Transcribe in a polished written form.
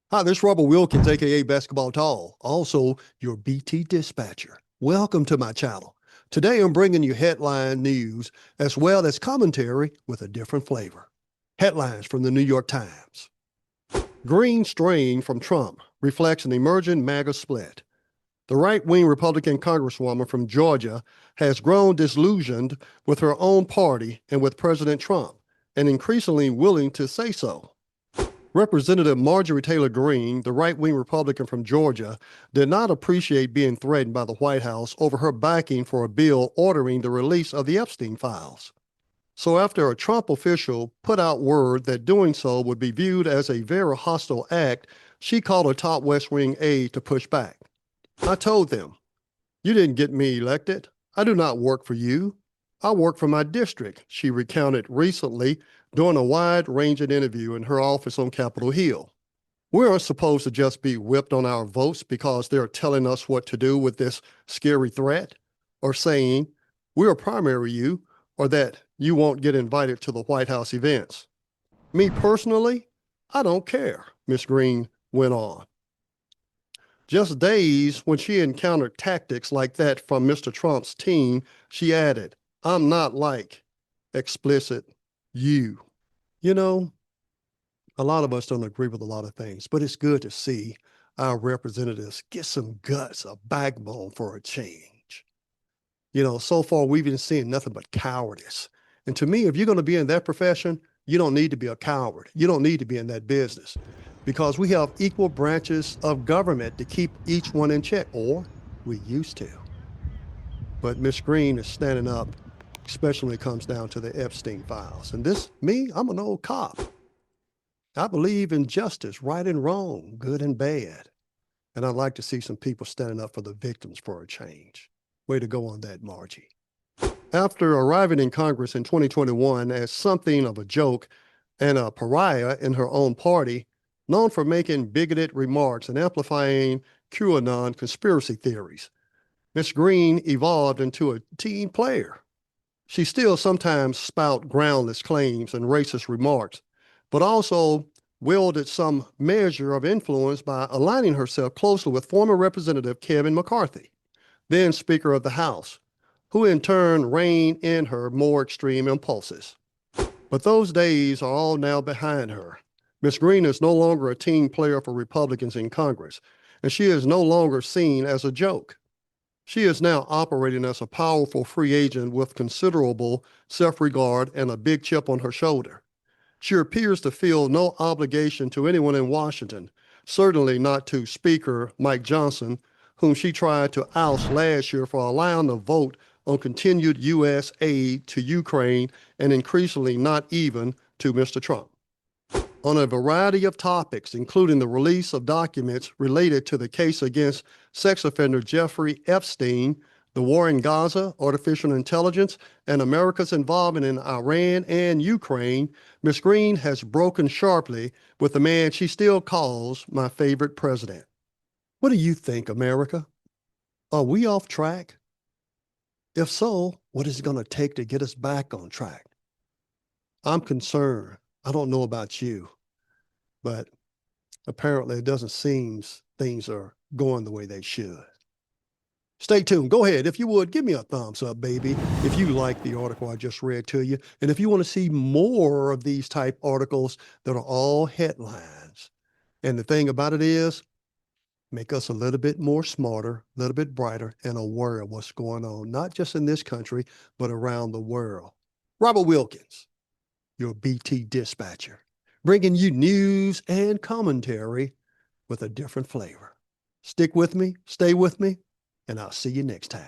Hi, this is Robert Wilkins, aka Basketball Tall, also your BT dispatcher. Welcome to my channel. Today I'm bringing you headline news as well as commentary with a different flavor. Headlines from the New York Times. Green strain from Trump reflects an emerging MAGA split. The right-wing Republican Congresswoman from Georgia has grown disillusioned with her own party and with President Trump, and increasingly willing to say so. Representative Marjorie Taylor Greene, the right-wing Republican from Georgia, did not appreciate being threatened by the White House over her backing for a bill ordering the release of the Epstein files. So after a Trump official put out word that doing so would be viewed as a very hostile act, she called a top West Wing aide to push back. I told them, "You didn't get me elected. I do not work for you. I work for my district," she recounted recently during a wide-ranging interview in her office on Capitol Hill. We aren't supposed to just be whipped on our votes because they're telling us what to do with this scary threat, or saying, "We'll primary you," or that you won't get invited to the White House events. Me personally, I don't care, Ms. Greene went on. Just days when she encountered tactics like that from Mr. Trump's team, she added, "I'm not like explicit you." You know, a lot of us don't agree with a lot of things, but it's good to see our representatives get some guts, a backbone for a change. So far we've been seeing nothing but cowardice. And to me, if you're going to be in that profession, you don't need to be a coward. You don't need to be in that business because we have equal branches of government to keep each one in check, or we used to. But Miss Greene is standing up, especially when it comes down to the Epstein files. And I'm an old cop. I believe in justice, right and wrong, good and bad. And I'd like to see some people standing up for the victims for a change. Way to go on that, Margie. After arriving in Congress in 2021 as something of a joke and a pariah in her own party, known for making bigoted remarks and amplifying QAnon conspiracy theories, Miss Greene evolved into a team player. She still sometimes spout groundless claims and racist remarks, but also wielded some measure of influence by aligning herself closely with former Representative Kevin McCarthy, then Speaker of the House, who in turn reined in her more extreme impulses. But those days are all now behind her. Ms. Greene is no longer a team player for Republicans in Congress, and she is no longer seen as a joke. She is now operating as a powerful free agent with considerable self-regard and a big chip on her shoulder. She appears to feel no obligation to anyone in Washington, certainly not to Speaker Mike Johnson, whom she tried to oust last year for allowing the vote on continued U.S. aid to Ukraine, and increasingly not even to Mr. Trump. On a variety of topics, including the release of documents related to the case against sex offender Jeffrey Epstein, the war in Gaza, artificial intelligence, and America's involvement in Iran and Ukraine, Ms. Greene has broken sharply with the man she still calls my favorite president. What do you think, America? Are we off track? If so, what is it going to take to get us back on track? I'm concerned. I don't know about you, but apparently it doesn't seem things are going the way they should. Stay tuned. Go ahead. If you would, give me a thumbs up, baby, if you like the article I just read to you. And if you want to see more of these type articles that are all headlines. And the thing about it is, make us a little bit more smarter, a little bit brighter, and aware of what's going on, not just in this country, but around the world. Robert Wilkins, your BT dispatcher, bringing you news and commentary with a different flavor. Stick with me, stay with me, and I'll see you next time.